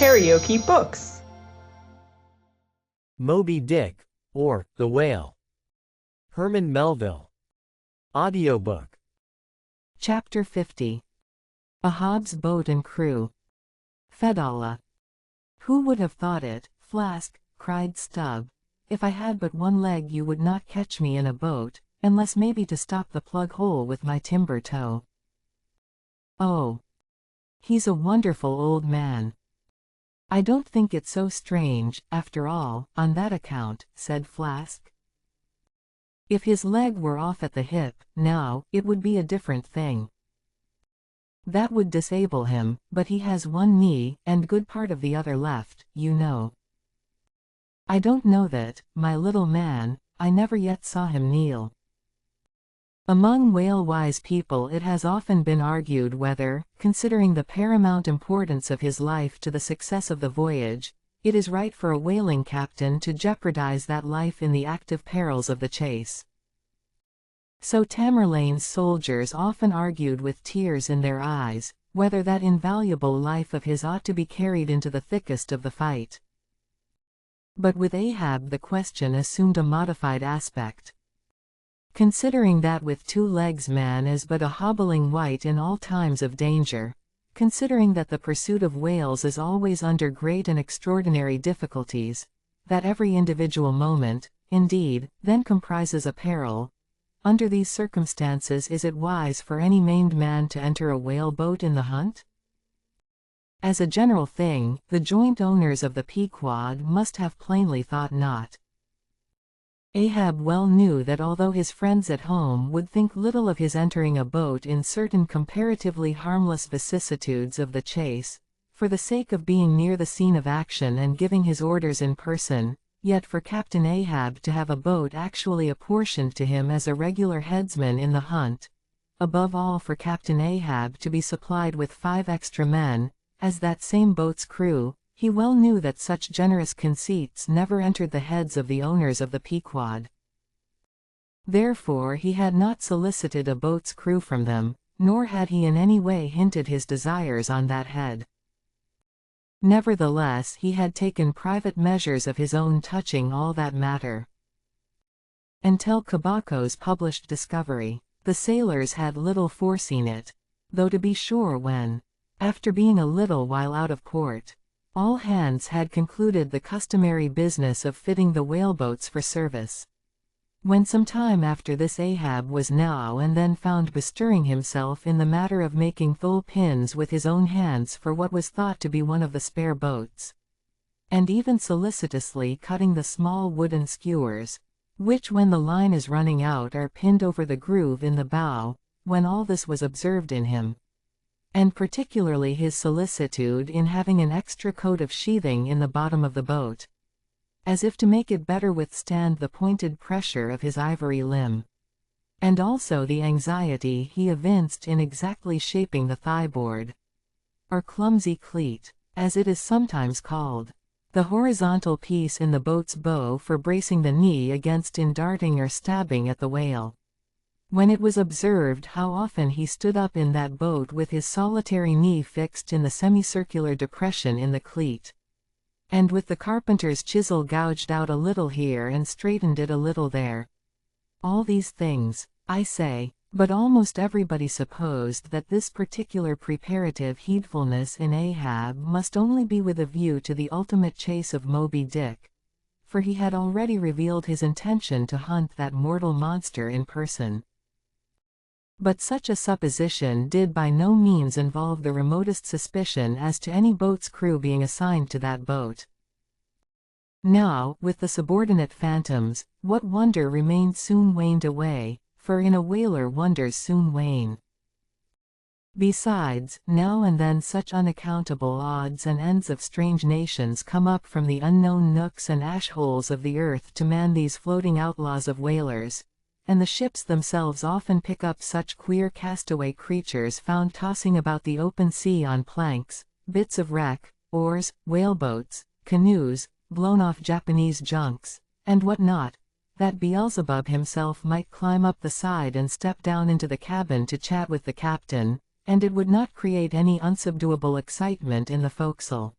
KaraokeBooks. Moby-Dick, or The Whale. Herman Melville. Audiobook. Chapter 50. Ahab's Boat and Crew. Fedallah. Who would have thought it, Flask, cried Stubb. If I had but one leg you would not catch me in a boat, unless maybe to stop the plug hole with my timber toe. Oh. He's a wonderful old man. I don't think it so strange, after all, on that account, said Flask. If his leg were off at the hip, now, it would be a different thing. That would disable him, but he has one knee, and good part of the other left, you know. I don't know that, my little man, I never yet saw him kneel. Among whale-wise people it has often been argued whether, considering the paramount importance of his life to the success of the voyage, it is right for a whaling captain to jeopardize that life in the active perils of the chase. So Tamerlane's soldiers often argued with tears in their eyes, whether that invaluable life of his ought to be carried into the thickest of the fight. But with Ahab the question assumed a modified aspect. Considering that with 2 legs man is but a hobbling wight in all times of danger, considering that the pursuit of whales is always under great and extraordinary difficulties, that every individual moment, indeed, then comprises a peril, under these circumstances is it wise for any maimed man to enter a whale-boat in the hunt? As a general thing, the joint owners of the Pequod must have plainly thought not. Ahab well knew that although his friends at home would think little of his entering a boat in certain comparatively harmless vicissitudes of the chase, for the sake of being near the scene of action and giving his orders in person, yet for Captain Ahab to have a boat actually apportioned to him as a regular headsman in the hunt, above all for Captain Ahab to be supplied with 5 extra men, as that same boat's crew, he well knew that such generous conceits never entered the heads of the owners of the Pequod. Therefore he had not solicited a boat's crew from them, nor had he in any way hinted his desires on that head. Nevertheless he had taken private measures of his own touching all that matter. Until Cabaco's published discovery, the sailors had little foreseen it, though to be sure when, after being a little while out of port, all hands had concluded the customary business of fitting the whaleboats for service. When some time after this Ahab was now and then found bestirring himself in the matter of making thole pins with his own hands for what was thought to be one of the spare boats, and even solicitously cutting the small wooden skewers, which when the line is running out are pinned over the groove in the bow, when all this was observed in him, and particularly his solicitude in having an extra coat of sheathing in the bottom of the boat, as if to make it better withstand the pointed pressure of his ivory limb, and also the anxiety he evinced in exactly shaping the thigh-board, or clumsy cleat, as it is sometimes called, the horizontal piece in the boat's bow for bracing the knee against in darting or stabbing at the whale. When it was observed how often he stood up in that boat with his solitary knee fixed in the semicircular depression in the cleat, and with the carpenter's chisel gouged out a little here and straightened it a little there. All these things, I say, but almost everybody supposed that this particular preparative heedfulness in Ahab must only be with a view to the ultimate chase of Moby-Dick, for he had already revealed his intention to hunt that mortal monster in person. But such a supposition did by no means involve the remotest suspicion as to any boat's crew being assigned to that boat. Now, with the subordinate phantoms, what wonder remained soon waned away, for in a whaler wonders soon wane. Besides, now and then such unaccountable odds and ends of strange nations come up from the unknown nooks and ash-holes of the earth to man these floating outlaws of whalers, and the ships themselves often pick up such queer castaway creatures found tossing about the open sea on planks, bits of wreck, oars, whaleboats, canoes, blown-off Japanese junks, and what not, that Beelzebub himself might climb up the side and step down into the cabin to chat with the captain, and it would not create any unsubduable excitement in the forecastle.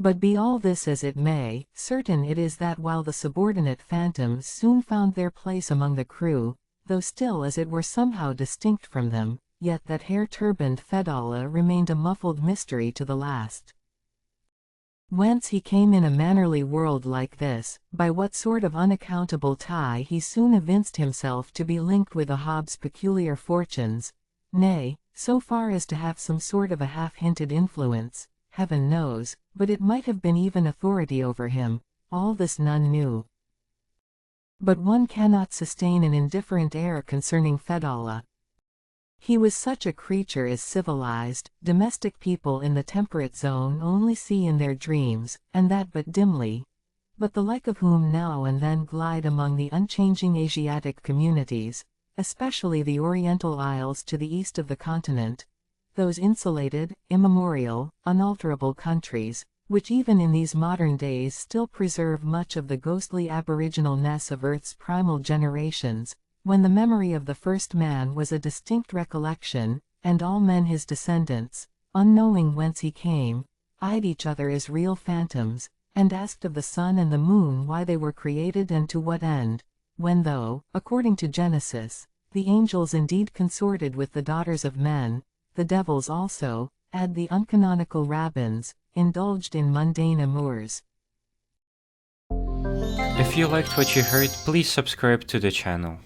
But be all this as it may, certain it is that while the subordinate phantoms soon found their place among the crew, though still as it were somehow distinct from them, yet that hair-turbaned Fedallah remained a muffled mystery to the last. Whence he came in a mannerly world like this, by what sort of unaccountable tie he soon evinced himself to be linked with Ahab's peculiar fortunes, nay, so far as to have some sort of a half-hinted influence, heaven knows, but it might have been even authority over him, all this none knew. But one cannot sustain an indifferent air concerning Fedallah. He was such a creature as civilized, domestic people in the temperate zone only see in their dreams, and that but dimly, but the like of whom now and then glide among the unchanging Asiatic communities, especially the Oriental Isles to the east of the continent, those insulated, immemorial, unalterable countries, which even in these modern days still preserve much of the ghostly aboriginalness of Earth's primal generations, when the memory of the first man was a distinct recollection, and all men his descendants, unknowing whence he came, eyed each other as real phantoms, and asked of the sun and the moon why they were created and to what end, when though, according to Genesis, the angels indeed consorted with the daughters of men, the devils also, add the uncanonical rabbins, indulged in mundane amours. If you liked what you heard, please subscribe to the channel.